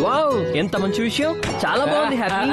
Wow, ఎంత మంచి విషయం. చాలా బాగుంది హ్యాపీ.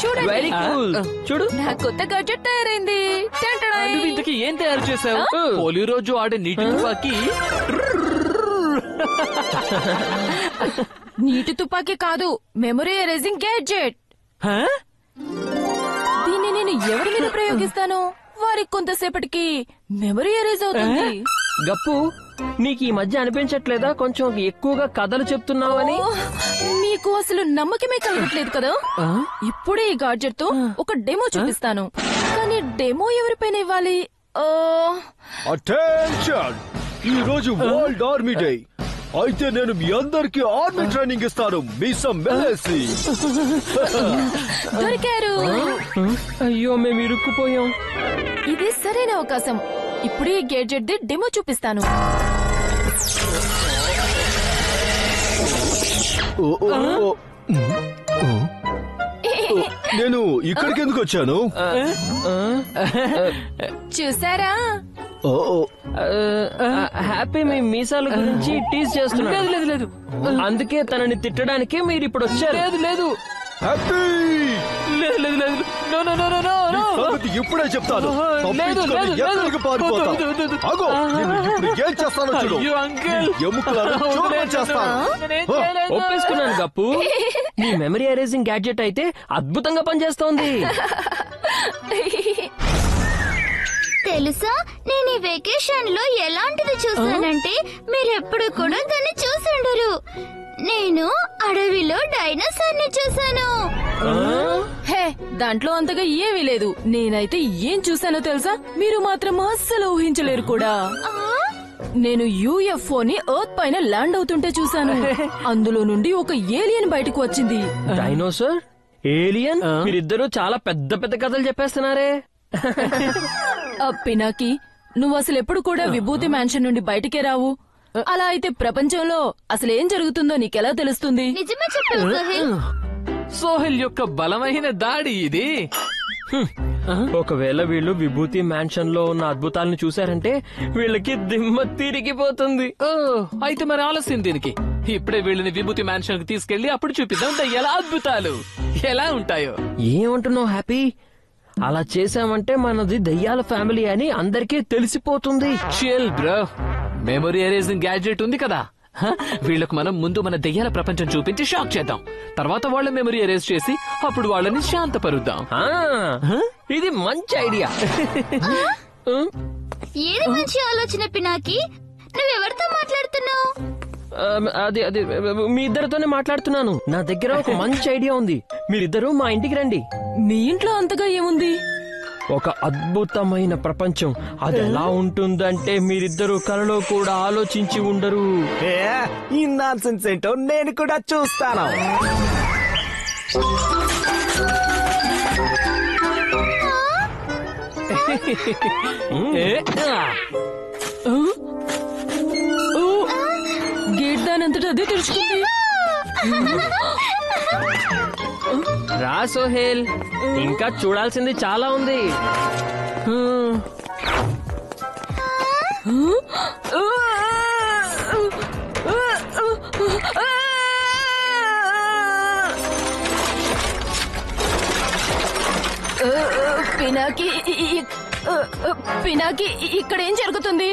చూడండి, వెరీ కూల్. చూడు, నా కొత్త gadget తయారైంది. టంటడాయ్. నువ్వు ఇంతకీ ఏం తయారు చేసావు? హోలీ రోజు ఆడే నీటి తుపాకీ. నీటి తుపాకీ కాదు, మెమరీ ఎరేజింగ్ గ్యాడ్జెట్. హా? దీన్ని నేను ఎవరి మీద ప్రయోగిస్తాను, వారికి కొంతసేపటికి మెమరీ ఎరేజ్ అవుతుంది. గప్పు, నీకు ఈ మధ్య అనిపించట్లేదా కొంచెం ఎక్కువగా కథలు చెప్తున్నావని? ఓ, మీకు అసలు నమ్మకమే కలగట్లేదు కదా. ఇప్పుడే ఈ గాడ్జెట్ తో ఒక డెమో చూపిస్తాను. కానీ డెమో ఎవరిపైన ఇవ్వాలి? అటెన్షన్, ఈ రోజు వరల్డ్ ఆర్మీ డే. అయితే నేను మీ అందరికి ఆర్మీ ట్రైనింగ్ ఇస్తాను. మీసం మెలేసి. దొరికారు. అయ్యో, మేము ఇరుక్కుపోయాం. ఇది సరైన అవకాశం. ఇప్పుడు ఈ గ్యాడ్జెట్ ది డెమో చూపిస్తాను. ఓ, ఓ, ఓ. నేను ఇక్కడికి ఎందుకు వచ్చాను? చూసారా? ఓ, ఓ. హ్యాపీ మీ మీసాల గురించి టీజ్ చేస్తున్నాడు. లేదు లేదు అందుకే తనని తిట్టడానికి మీరు ఇప్పుడు వచ్చారు. లేదు లేదు హ్యాపీ, లేదు లేదు లేదు. No no no no no నీ నో. సంగతి ఇప్పుడే చెప్తాను. లేదు, తప్పించుకొని లేదు, ఎక్కడికి పారిపోతావు? వద్దు, వద్దు, వద్దు. ఆగో, నేను ఇప్పుడు ఏం చేస్తానో చూడు. అయ్యో, అంకుల్. నీ ఎముకలను చూడమని చేస్తాను. నేనేం చేయలేదు. ఒప్పేసుకున్నాను గప్పు. నీ మెమరీ ఎరేజింగ్ గ్యాడ్జెట్ అయితే అద్భుతంగా పనిచేస్తోంది. తెలుసా, నేను ఈ వెకేషన్ లో ఎలాంటిది చూసానంటే మీరెప్పుడు కూడా దాన్ని చూసుండరు. నేను అడవిలో డైనోసార్ ని చూసాను. హే, దాంట్లో అంతగా ఏమీ లేదు. నేనైతే ఏం చూసానో తెలుసా? మీరు మాత్రం అస్సలు ఊహించలేరు కూడా. నేను UFO ని ఎర్త్ పైన ల్యాండ్ అవుతుంటే చూసాను. అందులో నుండి ఒక ఏలియన్ బయటకు వచ్చింది. డైనోసార్, ఏలియన్, మీరిద్దరూ చాలా పెద్ద పెద్ద కథలు చెప్పేస్తున్నారే. పినాకి, నువ్వు అసలు ఎప్పుడు కూడా విభూతి మ్యాన్షన్ నుండి బయటికే రావు. అలా అయితే ప్రపంచంలో అసలేం జరుగుతుందో నీకెలా తెలుస్తుంది? నిజమే చెప్పావు సోహెల్. సోహెల్ యొక్క బలమైన దాడి ఇది. ఒకవేళ వీళ్ళు విభూతి మ్యాన్షన్ లో ఉన్న అద్భుతాలను చూశారంటే వీళ్ళకి దిమ్మ తిరిగిపోతుంది. ఓ, అయితే మరి ఆలస్యం దీనికి. ఇప్పుడే వీళ్ళని విభూతి మ్యాన్షన్ కి తీసుకెళ్లి అప్పుడు చూపిద్దాం దయ్యాల అద్భుతాలు ఎలా ఉంటాయో. ఏమంటున్నావు హ్యాపీ? అలా చేశామంటే మనది దయ్యాల ఫ్యామిలీ అని అందరికీ తెలిసిపోతుంది. Chill bro, memory erasing gadget ఉంది కదా. వీళ్ళకు మనం ముందు మన దయ్యాల ప్రపంచం చూపించి షాక్ చేద్దాం. తర్వాత వాళ్ళ మెమరీ ఎరేజ్ చేసి అప్పుడు వాళ్ళని శాంతపరుద్దాం. ఆ, ఇది మంచి ఐడియా. ఏది మంచి ఆలోచన పినాకి. నువ్వెవరితో మాట్లాడుతున్నావు? అది అది మీ ఇద్దరితోనే మాట్లాడుతున్నాను. నా దగ్గర ఒక మంచి ఐడియా ఉంది. మీరిద్దరూ మా ఇంటికి రండి. మీ ఇంట్లో అంతగా ఏముంది? ఒక అద్భుతమైన ప్రపంచం. అది ఎలా ఉంటుందంటే మీరిద్దరూ కలలో కూడా ఆలోచించి ఉండరు. ఈ నాన్సెన్స్ ఏంటో నేను కూడా చూస్తాను. గేట్ దానంతటా అదే తెరుచుకుంది. రా సోహేల్, ఇంకా చూడాల్సింది చాలా ఉంది. పినాకి, పినాకి, ఇక్కడ ఏం జరుగుతుంది?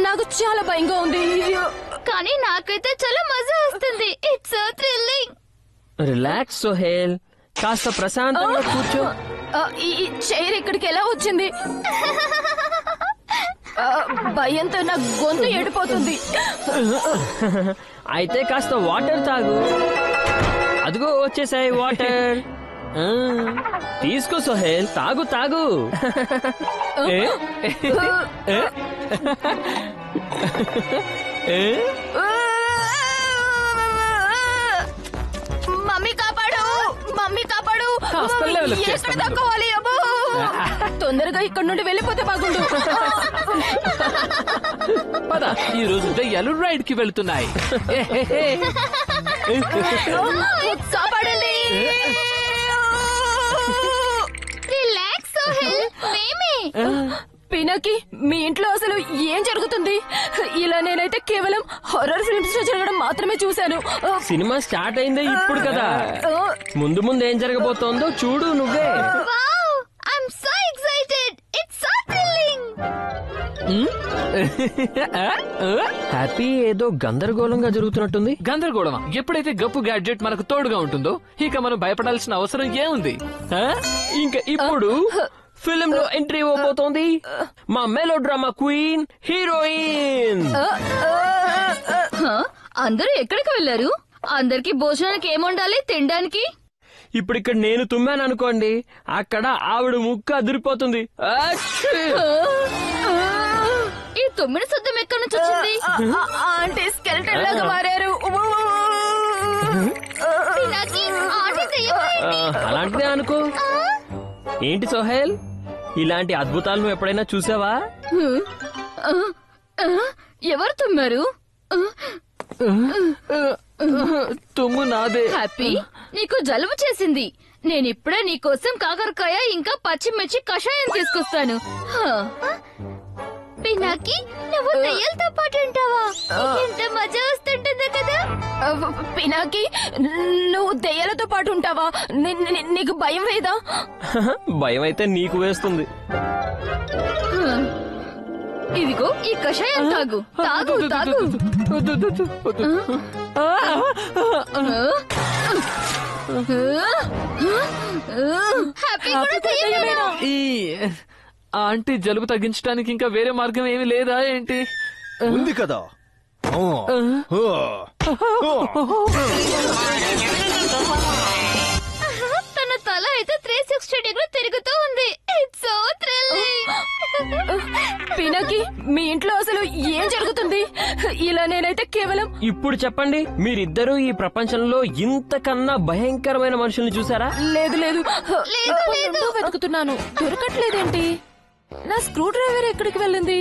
నాకు చాలా భయంగా ఉంది. కానీ నాకైతే చాలా మజా వస్తుంది. It's so thrilling. Relax Sohail, కాస్త ప్రశాంతంగా కూర్చో. ఈ చైర్ ఇక్కడికి ఎలా వచ్చింది? భయంతో నా గొంతు ఏడిపోతుంది. అయితే కాస్త వాటర్ తాగు. అదిగో వచ్చేసాయి వాటర్. తీసుకో సోహేల్, తాగు తాగు. మమ్మీ కాపాడు, మమ్మీ కాపాడు. హాస్పిటల్ లెవెల్కి ఎక్కడ చేస్తాను. దక్కోవాలి? అబ్బో, తొందరగా ఇక్కడ నుండి వెళ్ళిపోతే బాగుండు. పద, ఈ రోజు దయ్యాలు రైడ్ కి వెళ్తున్నాయి. కాపాడండి. రిలాక్స్ సోహెల్, మేమే. పినాకి మీ ఇంట్లో అసలు ఏం జరుగుతుంది? ఇలా నేనైతే కేవలం హారర్ ఫిల్మ్స్ లో జరగడం మాత్రమే చూశాను. సినిమా స్టార్ట్ అయిందే ఇప్పుడు కదా, ముందు ముందు ఏం జరగబోతోందో చూడు నువ్వే. Wow I am so excited. It's so thrilling. Happy ఏదో గందరగోళంగా జరుగుతున్నట్టుంది. గందరగోళమా? ఎప్పుడైతే గప్పు గ్యాడ్జెట్ మనకు తోడుగా ఉంటుందో ఇక మనం భయపడాల్సిన అవసరం ఏముంది? ఇంకా ఇప్పుడు ఫిల్మ్ లో ఎంట్రీ ఇవ్వబోతోంది మా మెలో డ్రామా క్వీన్ హీరోయిన్. అందరూ ఎక్కడికి వెళ్లారు? అందరికి భోజనానికి ఏముండాలి తినడానికి? ఇప్పుడు ఇక్కడ నేను తుమ్మాను అనుకోండి, అక్కడ ఆవిడ ముక్కు అదిరిపోతుంది. ఈ తొమ్మిది శబ్దం ఎక్కడి నుంచి వచ్చింది? ఆంటీ స్కెల్టన్ లాగా మారారు. పినాకి, ఆంటీ దెయ్యమా? అలాంటిదే అనుకో. ఏంటి సోహెల్, ఇలాంటి అద్భుతాలు నువ్వు ఎప్పుడైనా చూసావా? ఎవరు తుమ్మారు? తుమ్ము నాదే. హ్యాపీ, నీకు జలుబు చేసింది. నేనిప్పుడే నీకోసం కాకరకాయ ఇంకా పచ్చిమిర్చి కషాయం తీసుకొస్తాను. పినాకి, నువ్వు దెయ్యాలతో పాటు ఉంటావా? ఎంత మజా వస్తుంటుందో కదా. పినాకి, నువ్వు దెయ్యాలతో పాటు ఉంటావా? నీకు భయం వేదా? భయం అయితే నీకు వేస్తుంది. ఇదిగో ఈ కషాయం తాగు. తాగు తాగు. హ్యాపీ కూడా దెయ్యమేనా? ఈ ఆంటీ జలుబు తగ్గించడానికి ఇంకా వేరే మార్గం ఏమీ లేదా ఏంటి? ఉంది కదా. తన తల అయితే 360 డిగ్రీ తిరుగుతూ ఉంది. It's so thrilling. పినాకి, మీ ఇంట్లో అసలు ఏం జరుగుతుంది? ఇలా నేనైతే కేవలం ఇప్పుడు చెప్పండి, మీరిద్దరూ ఈ ప్రపంచంలో ఇంతకన్నా భయంకరమైన మనుషుల్ని చూసారా? లేదు లేదు లేదు, లేదు. వెతుకుతున్నాను, దొరకట్లేదేంటి? నా స్క్రూ డ్రైవర్ ఎక్కడికి వెళ్ళింది?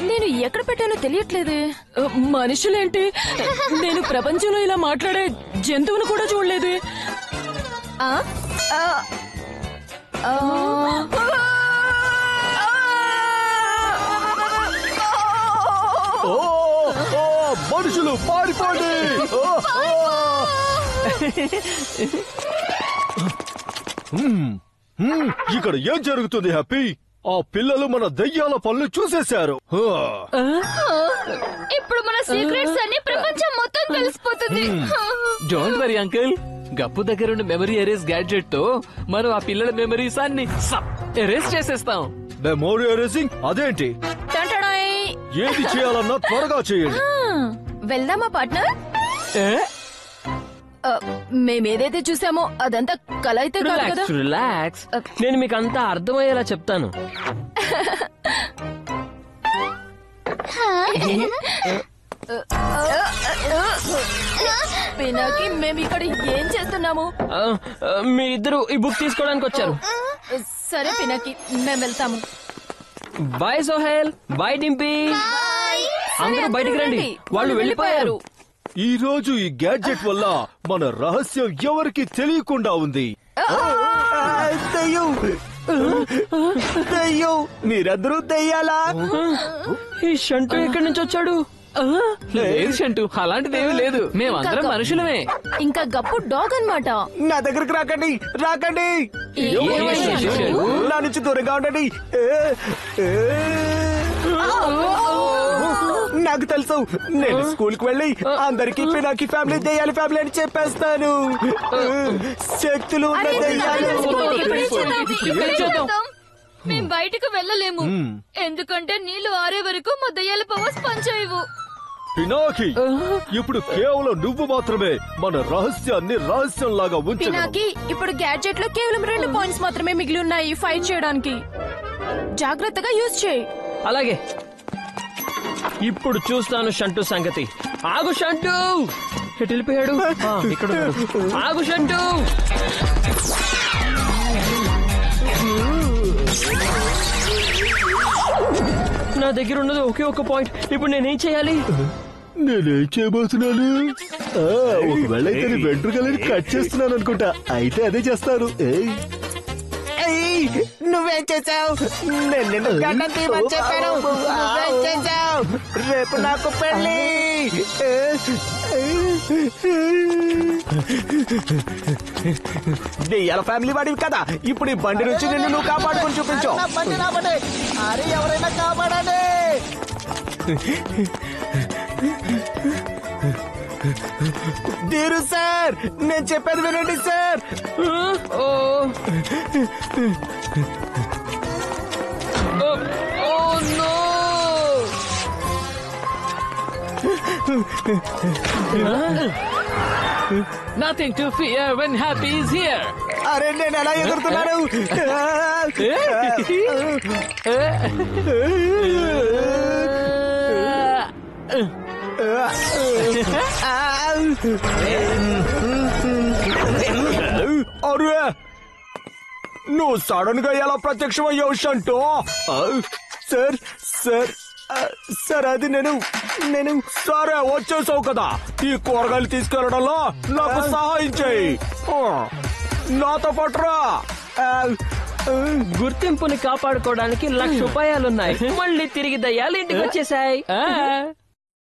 నేను ఎక్కడ పెట్టానో తెలియట్లేదే. మనుషులేంటి? నేను ప్రపంచంలో ఇలా మాట్లాడే జంతువును కూడా చూడలేదు. మనుషులు పారిపోండి. ఇక్కడ ఏం జరుగుతుంది హ్యాపీ? ఆ పిల్లలు మన దయ్యాల పనులు చూసేశారు. ఇప్పుడు మన సీక్రెట్స్ అన్ని ప్రపంచం మొత్తం తెలిసిపోతుంది. డోంట్ వరీ అంకుల్, గప్పు దగ్గర ఉన్న మెమరీ ఎరేస్ గ్యాడ్జెట్ తో మనం ఆ పిల్లల మెమరీస్ అన్ని ఎరేస్ చేసేస్తాం. మెమోరీ ఎరేసింగ్ అదేంటి? టంటడాయ్. ఏది చేయాలన్నా త్వరగా చేయండి. వెళ్దామా పార్ట్నర్? మేమేదైతే చూసామో అదంతా కల అయితే కాదు కదా. రిలాక్స్, నేను మీకు అంతా అర్థమయ్యేలా చెప్తాను. పినాకి, మేము ఇక్కడ ఏం చేస్తున్నాము? మీరిద్దరు ఈ బుక్ తీసుకోవడానికి వచ్చారు. సరే పినాకి, మేము వెళ్తాము. Bye Sohel, bye Dimpy. అందరూ బయటికి రండి, వాళ్ళు వెళ్ళిపోయారు. ఈ రోజు ఈ గ్యాడ్జెట్ వల్ల మన రహస్యం ఎవరికి తెలియకుండా ఉంది. దయ్యం, దయ్యం, మీరందరూ దయ్యాలా? ఈ షంటు ఎక్కడి నుంచి వచ్చాడు? లేదు షంటు, అలాంటిదేమీ లేదు. మేమందరం మనుషులమే. ఇంకా గప్పు డాగ్ అన్నమాట. నా దగ్గరకు రాకండి, రాకండి. ఏమైంది? నా నుంచి దూరంగా ఉండండి. నాకు తెలుసు, నేను స్కూల్ కి వెళ్ళి అందరికి పినాకి ఫ్యామిలీ దయ్యాలి ఫ్యామిలీ అని చెప్పేస్తాను. శక్తులు ఉన్న దయ్యాలు. మేం బయటకు వెళ్ళలేము, ఎందుకంటే నీళ్లు ఆరే వరకు మా దయ్యాల పవర్స్ పనిచేయవు. పినాకి, ఇప్పుడు కేవలం నువ్వు మాత్రమే మన రహస్యాన్ని రహస్యంలాగా ఉంచగలవు. పినాకి, ఇప్పుడు గ్యాడ్జెట్ లో కేవలం 2 పాయింట్స్ మాత్రమే మిగిలి ఉన్నాయి ఫైట్ చేయడానికి. జాగ్రత్తగా యూజ్ చేయి. అలాగే, ఇప్పుడు చూస్తాను షంటు సంగతి. ఆగు షంటు, ఎటు వెళ్ళిపోయాడు? ఇక్కడ ఉన్నాడు. ఆగు షంటు. నా దగ్గర ఉన్నది ఒకే ఒక పాయింట్. ఇప్పుడు నేనేం చేయాలి? నేనేం చేయబోతున్నాను? ఒకవేళ అయితే వెంట్రుకలని కట్ చేస్తున్నాను అనుకుంటా. అయితే అదే చేస్తాను. ఏయ్, నువ్వేం చేసావు? నేను నిన్ను గడ్డం తీయమని చెప్పాను. నువ్వేం చేసావు? రేపు నాకు పెళ్ళి. దెయ్యాల ఫ్యామిలీ వాడివి కదా, ఇప్పుడు ఈ బండి నుంచి నిన్ను నువ్వు కాపాడుకొని చూపించు. అరే ఎవరైనా కాపాడండి. దీరు సార్, నేను చెప్పేది వినండి sir. Oh oh no nothing to fear when Happy is here. అరే నేను ఎలా ఎదురుతున్నాను? అరే నువ్వు సడన్ గా ఎలా ప్రత్యక్షం అయ్యావు షంటూ? సార్ సార్ సార్ అది నేను సరే వచ్చేసావు కదా, ఈ కూరగాయలు తీసుకెళ్లడంలో నాకు సహాయం చేయి. నాతో పట్టురా. గుర్తింపుని కాపాడుకోవడానికి 1,00,000 రూపాయలున్నాయి. మళ్ళీ తిరిగి దయ్యాలు ఇంటికి వచ్చేసాయి.